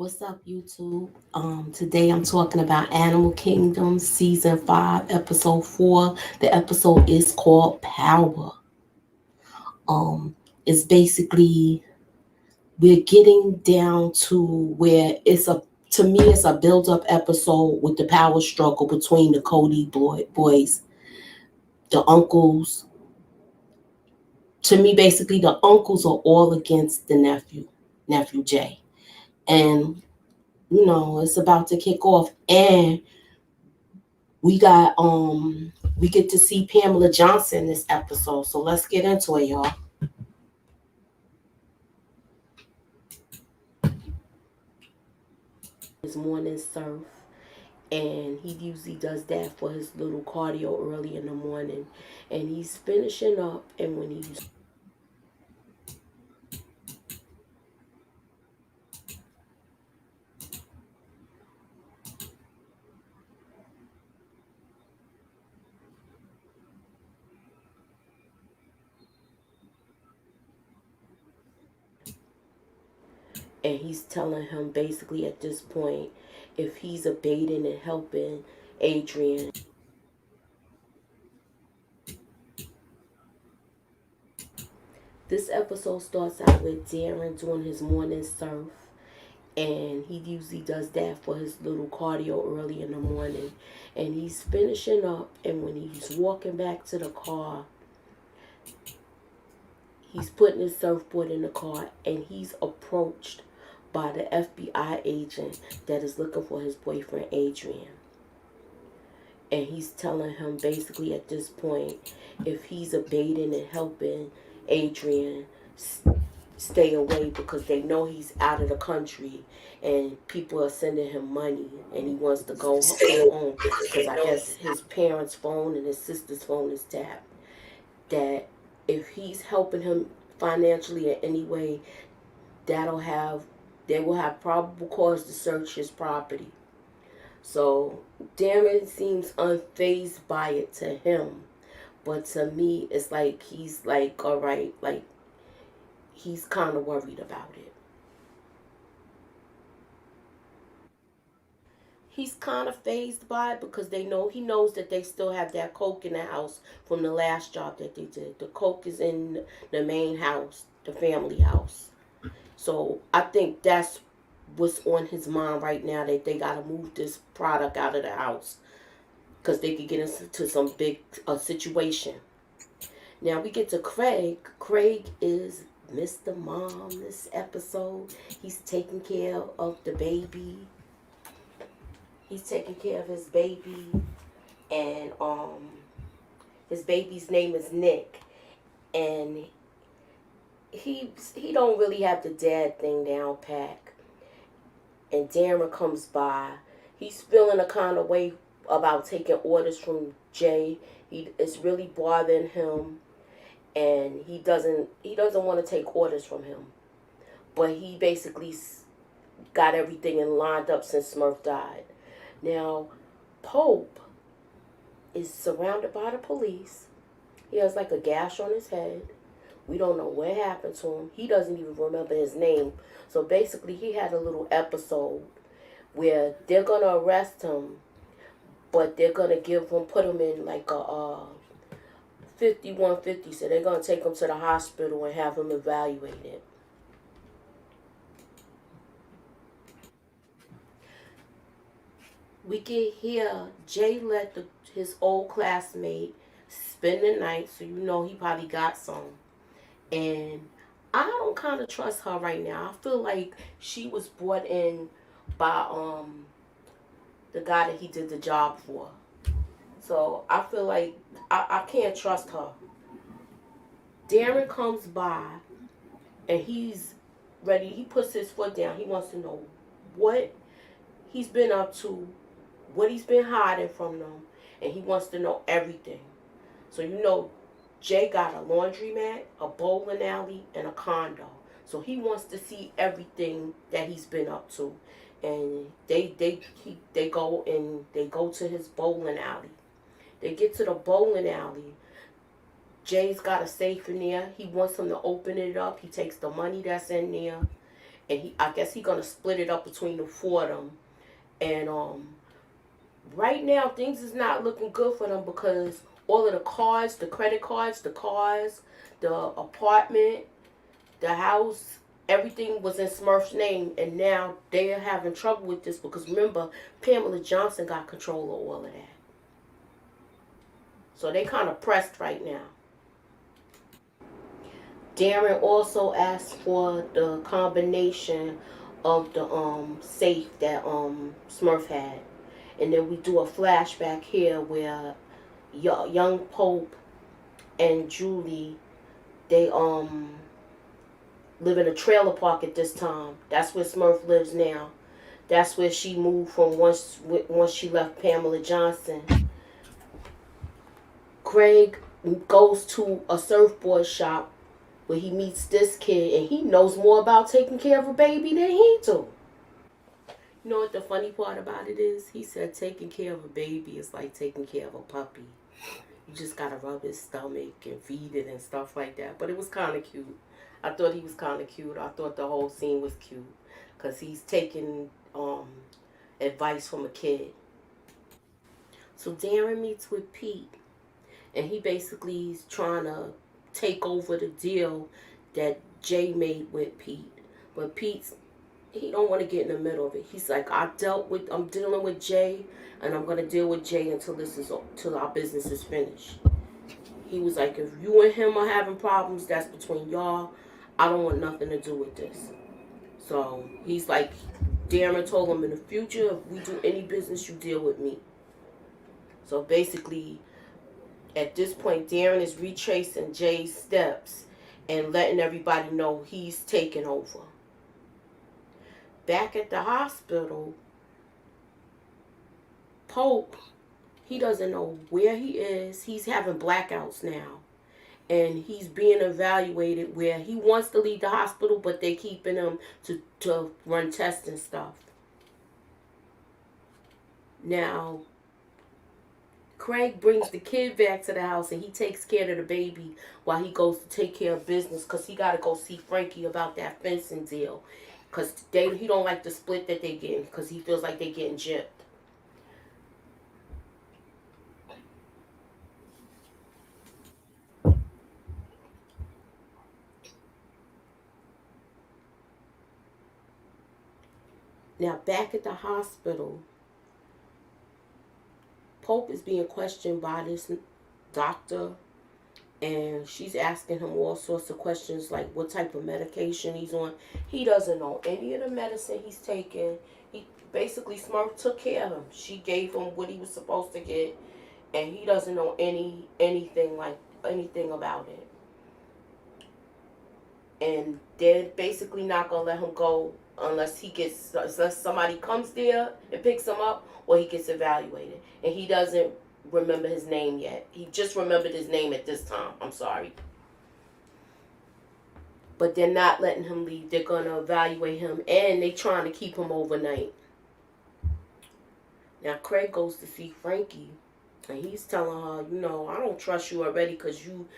What's up, YouTube? Today I'm talking about Animal Kingdom Season 5, Episode 4. The episode is called Power. Um, it's basically, we're getting down to where to me, it's a build up episode with the power struggle between the boys, the uncles. To me, basically, the uncles are all against the nephew Jay. And, it's about to kick off. And we get to see Pamela Johnson this episode. So let's get into it, y'all. His morning surf, and he usually does that for his little cardio early in the morning. And he's finishing up, and when he's telling him basically at this point, if he's abating and helping Adrian. This episode starts out with Darren doing his morning surf, and he usually does that for his little cardio early in the morning. And he's finishing up, and when he's walking back to the car, he's putting his surfboard in the car, and he's approached by the FBI agent that is looking for his boyfriend Adrian. And he's telling him basically at this point, if he's abating and helping Adrian stay away, because they know he's out of the country and people are sending him money, and he wants to go home because I guess his parents' phone and his sister's phone is tapped. That if he's helping him financially in any way, they will have probable cause to search his property. So Darren seems unfazed by it to him, but to me it's like he's like, all right, like he's kind of worried about it. He's kind of phased by it because he knows that they still have that coke in the house from the last job that they did. The coke is in the main house, the family house. So I think that's what's on his mind right now, that they got to move this product out of the house because they could get into some big situation. Now we get to Craig. Craig is Mr. Mom this episode. He's taking care of the baby. He's taking care of his baby, and his baby's name is Nick, and he don't really have the dad thing down pat. And Darren comes by. He's feeling a kind of way about taking orders from Jay. It's really bothering him, and he doesn't want to take orders from him. But he basically got everything in lined up since Smurf died. Now, Pope is surrounded by the police. He has like a gash on his head. We don't know what happened to him. He doesn't even remember his name. So basically, he had a little episode where they're going to arrest him, but they're going to put him in like a 5150. So they're going to take him to the hospital and have him evaluated. We get here, Jay let his old classmate spend the night, so he probably got some. And I don't kind of trust her right now. I feel like she was brought in by the guy that he did the job for. So I feel like I can't trust her. Darren comes by, and he's ready. He puts his foot down. He wants to know what he's been up to, what he's been hiding from them, and he wants to know everything. So Jay got a laundromat, a bowling alley, and a condo. So he wants to see everything that he's been up to. And they go to his bowling alley. They get to the bowling alley. Jay's got a safe in there. He wants him to open it up. He takes the money that's in there, and I guess he gonna split it up between the four of them. And right now things is not looking good for them because all of the cards, the credit cards, the cars, the apartment, the house, everything was in Smurf's name, and now they are having trouble with this because remember, Pamela Johnson got control of all of that. So they kind of pressed right now. Darren also asked for the combination of the safe that Smurf had. And then we do a flashback here where young Pope and Julie, they live in a trailer park at this time. That's where Smurf lives now. That's where she moved from once she left Pamela Johnson. Craig goes to a surfboard shop where he meets this kid, and he knows more about taking care of a baby than he do. You know what the funny part about it is? He said taking care of a baby is like taking care of a puppy. You just gotta rub his stomach and feed it and stuff like that. But it was kind of cute. I thought he was kind of cute. I thought the whole scene was cute because he's taking advice from a kid. So Darren meets with Pete, and he basically is trying to take over the deal that Jay made with Pete. But he don't want to get in the middle of it. He's like, I'm dealing with Jay, and I'm gonna deal with Jay until our business is finished. He was like, if you and him are having problems, that's between y'all. I don't want nothing to do with this. So he's like, Darren told him in the future, if we do any business, you deal with me. So basically, at this point, Darren is retracing Jay's steps and letting everybody know he's taking over. Back at the hospital, Pope, he doesn't know where he is. He's having blackouts now. And he's being evaluated where he wants to leave the hospital, but they're keeping him to run tests and stuff. Now, Craig brings the kid back to the house, and he takes care of the baby while he goes to take care of business because he got to go see Frankie about that fencing deal because he don't like the split that they getting because he feels like they getting gypped. Now, back at the hospital, Pope is being questioned by this doctor, and she's asking him all sorts of questions like what type of medication he's on. He doesn't know any of the medicine he's taking. He basically, Smurf took care of him. She gave him what he was supposed to get, and he doesn't know anything about it. And they're basically not gonna let him go unless somebody comes there and picks him up, or he gets evaluated. And he doesn't remember his name yet. He just remembered his name at this time. I'm sorry. But they're not letting him leave. They're gonna evaluate him, and they're trying to keep him overnight. Now Craig goes to see Frankie, and he's telling her, I don't trust you already because you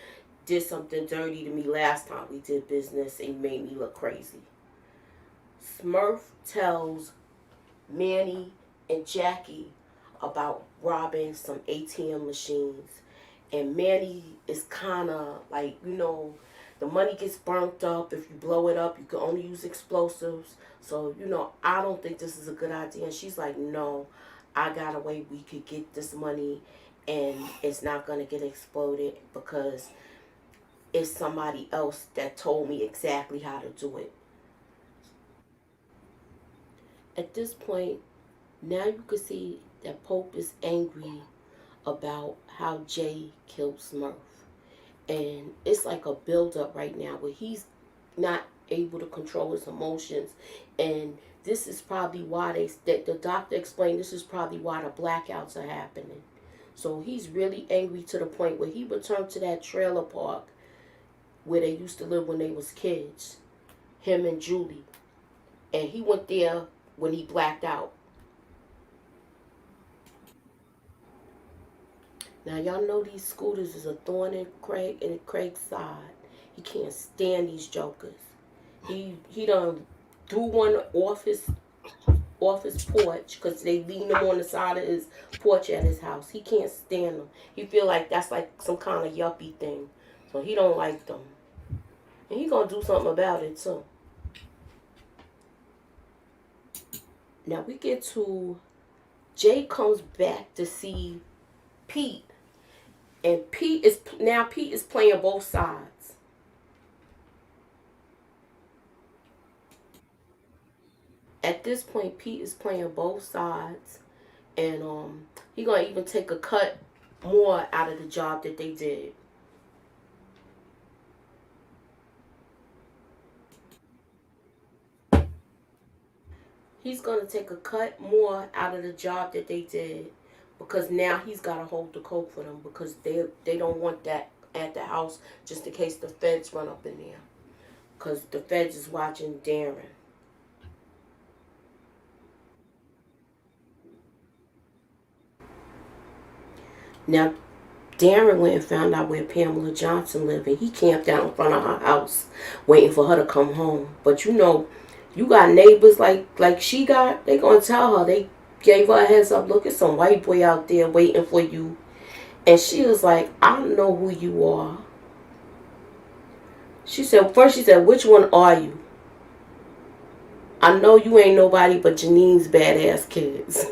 did something dirty to me last time we did business and you made me look crazy. Smurf tells Manny and Jackie about robbing some ATM machines. And Manny is kind of like, the money gets burnt up. If you blow it up, you can only use explosives. So, I don't think this is a good idea. And she's like, no, I got a way we could get this money and it's not going to get exploded because it's somebody else that told me exactly how to do it. At this point, now you can see that Pope is angry about how Jay killed Smurf. And it's like a build-up right now where he's not able to control his emotions. And this is probably why the doctor explained this is probably why the blackouts are happening. So he's really angry to the point where he returned to that trailer park where they used to live when they was kids, him and Julie. And he went there when he blacked out. Now y'all know these scooters is a thorn in Craig's side. He can't stand these jokers. He done threw one off his porch because they leaned him on the side of his porch at his house. He can't stand them. He feel like that's like some kind of yuppie thing, so he don't like them, and he gonna do something about it too. Now we get to Jay comes back to see Pete, and Pete is playing both sides. At this point, Pete is playing both sides, and he gonna even take a cut more out of the job that they did. He's gonna take a cut more out of the job that they did because now he's gotta hold the coke for them because they don't want that at the house just in case the feds run up in there because the feds is watching Darren. Now Darren went and found out where Pamela Johnson lived, and he camped out in front of her house, waiting for her to come home. But you got neighbors like she got. They gonna tell her. They gave her a heads up. Look at some white boy out there waiting for you, and she was like, "I don't know who you are." She said, "Which one are you? I know you ain't nobody but Janine's badass kids."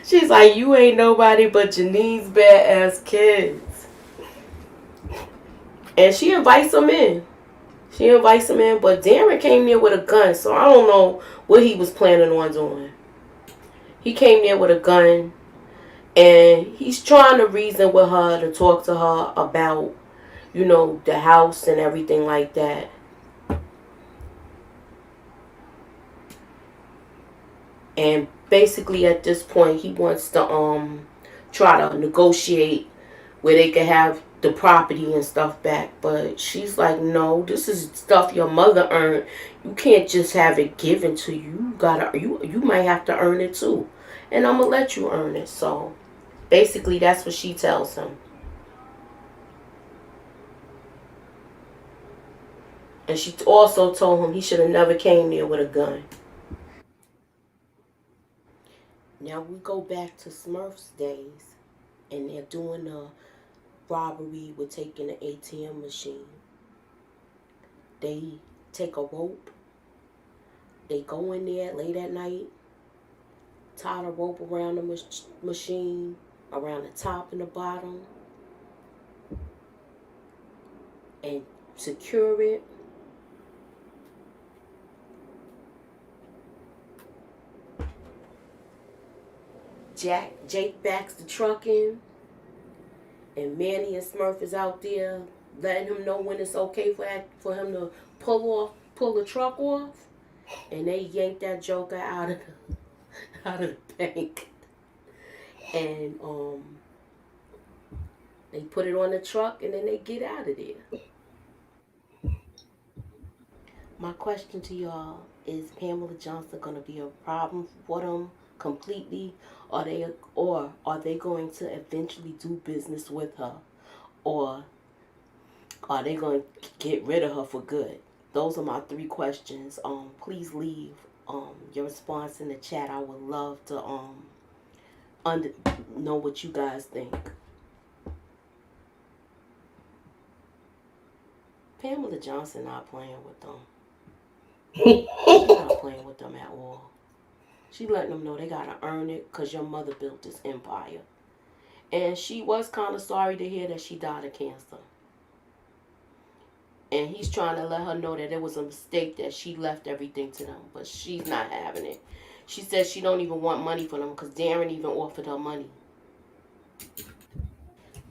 She's like, "You ain't nobody but Janine's badass kids." And she invites him in. She invites him in, but Darren came there with a gun, so I don't know what he was planning on doing. He came there with a gun, and he's trying to reason with her to talk to her about, the house and everything like that. And basically, at this point, he wants to try to negotiate where they could have the property and stuff back. But she's like, no, this is stuff your mother earned. You can't just have it given to you. You might have to earn it too. And I'm gonna let you earn it. So basically that's what she tells him. And she also told him he should have never came there with a gun. Now we go back to Smurf's days, and they're doing a robbery with taking an ATM machine. They take a rope. They go in there late at night, tie the rope around the machine, around the top and the bottom, and secure it. Jake backs the truck in, and Manny and Smurf is out there letting him know when it's okay for him to pull the truck off, and they yank that joker out of the bank, and they put it on the truck, and then they get out of there. My question to y'all is: Pamela Johnson gonna be a problem for them completely, or are they going to eventually do business with her, or are they going to get rid of her for good? Those are my three questions. Please leave your response in the chat. I would love to under know what you guys think. Pamela Johnson not playing with them. She's not playing with them at all. She letting them know they gotta earn it because your mother built this empire. And she was kind of sorry to hear that she died of cancer. And he's trying to let her know that it was a mistake that she left everything to them. But she's not having it. She says she don't even want money for them because Darren even offered her money.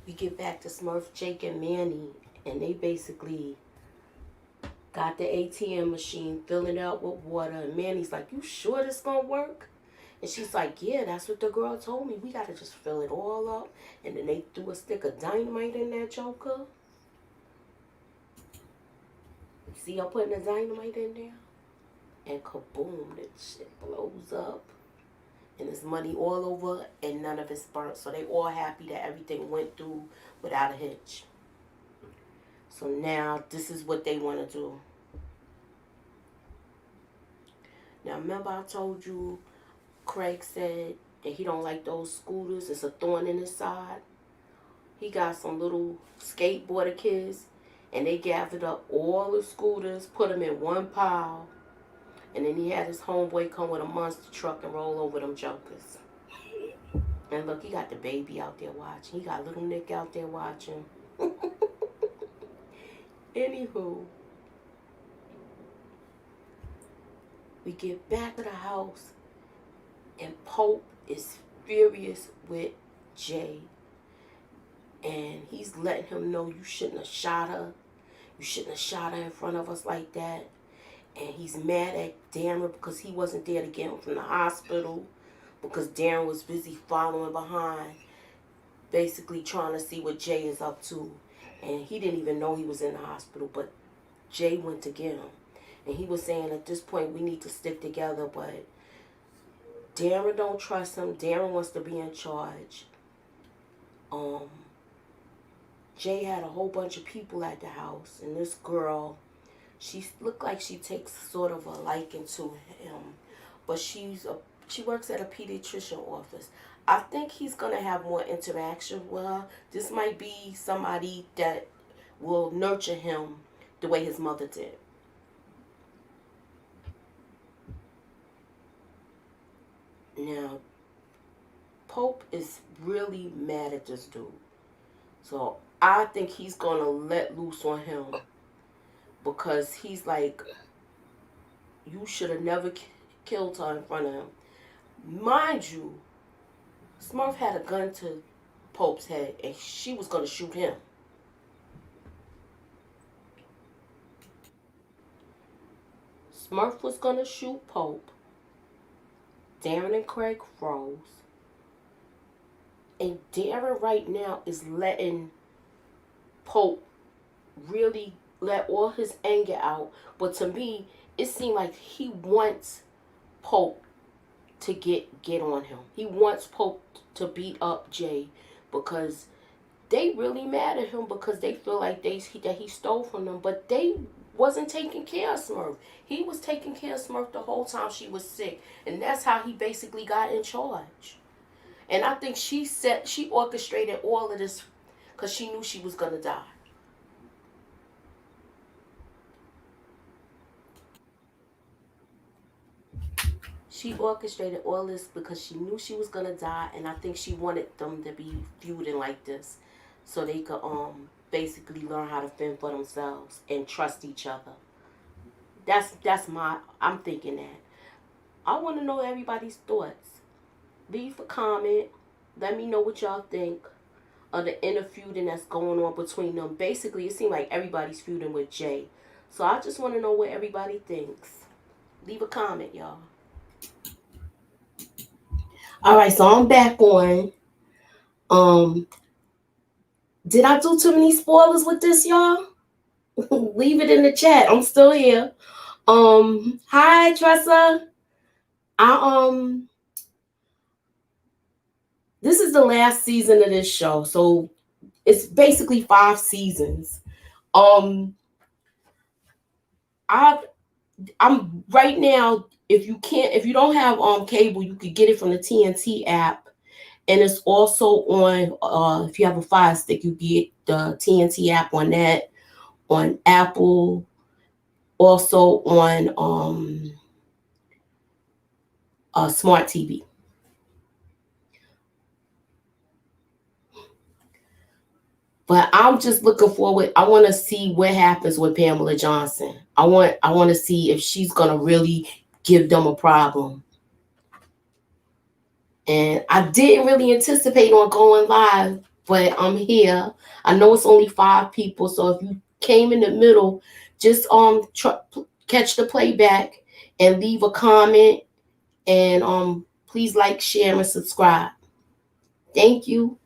We get back to Smurf, Jake, and Manny. And they basically got the ATM machine, filling it up with water. And Manny's like, you sure this gonna work? And she's like, yeah, that's what the girl told me. We gotta just fill it all up. And then they threw a stick of dynamite in that joker. See her putting the dynamite in there? And kaboom, that shit blows up. And there's money all over and none of it's burnt. So they all happy that everything went through without a hitch. So now this is what they want to do. Now remember I told you Craig said that he don't like those scooters. It's a thorn in his side. He got some little skateboarder kids, and they gathered up all the scooters, put them in one pile, and then he had his homeboy come with a monster truck and roll over them junkers. And look, he got the baby out there watching. He got little Nick out there watching. Anywho, we get back to the house, and Pope is furious with Jay. And he's letting him know, you shouldn't have shot her. You shouldn't have shot her in front of us like that. And he's mad at Darren because he wasn't there to get him from the hospital, because Darren was busy following behind, basically trying to see what Jay is up to. And he didn't even know he was in the hospital, but Jay went to get him. And he was saying at this point we need to stick together, but Darren don't trust him. Darren wants to be in charge. Jay had a whole bunch of people at the house, and this girl, she looked like she takes sort of a liking to him, but she works at a pediatrician office. I think he's gonna have more interaction with her. This might be somebody that will nurture him the way his mother did. Now, Pope is really mad at this dude. So I think he's gonna let loose on him, because he's like, you should have never killed her in front of him. Mind you, Smurf had a gun to Pope's head, and she was gonna shoot him. Smurf was gonna shoot Pope. Darren and Craig froze. And Darren right now is letting Pope really let all his anger out. But to me, it seemed like he wants Pope to get on him. He wants Pope to beat up Jay, because they really mad at him because they feel like that he stole from them. But they wasn't taking care of Smurf. He was taking care of Smurf the whole time she was sick. And that's how he basically got in charge. And I think she orchestrated all of this because she knew she was going to die. She orchestrated all this because she knew she was going to die, and I think she wanted them to be feuding like this so they could basically learn how to fend for themselves and trust each other. I'm thinking that. I want to know everybody's thoughts. Leave a comment. Let me know what y'all think of the inner feuding that's going on between them. Basically, it seems like everybody's feuding with Jay. So I just want to know what everybody thinks. Leave a comment, y'all. All right, so I'm back on. Um, did I do too many spoilers with this, y'all? Leave it in the chat. I'm still here. Hi, Tressa. I This is the last season of this show, so it's basically 5 seasons. Um, I'm right now. If you don't have cable, you could get it from the TNT app, and it's also on. If you have a Fire Stick, you get the TNT app on that, on Apple, also on smart TV. But I'm just looking forward. I want to see what happens with Pamela Johnson. I want to see if she's gonna really give them a problem. And I didn't really anticipate on going live, but I'm here. I know it's only 5 people, so if you came in the middle, just catch the playback and leave a comment, and please like, share, and subscribe. Thank you.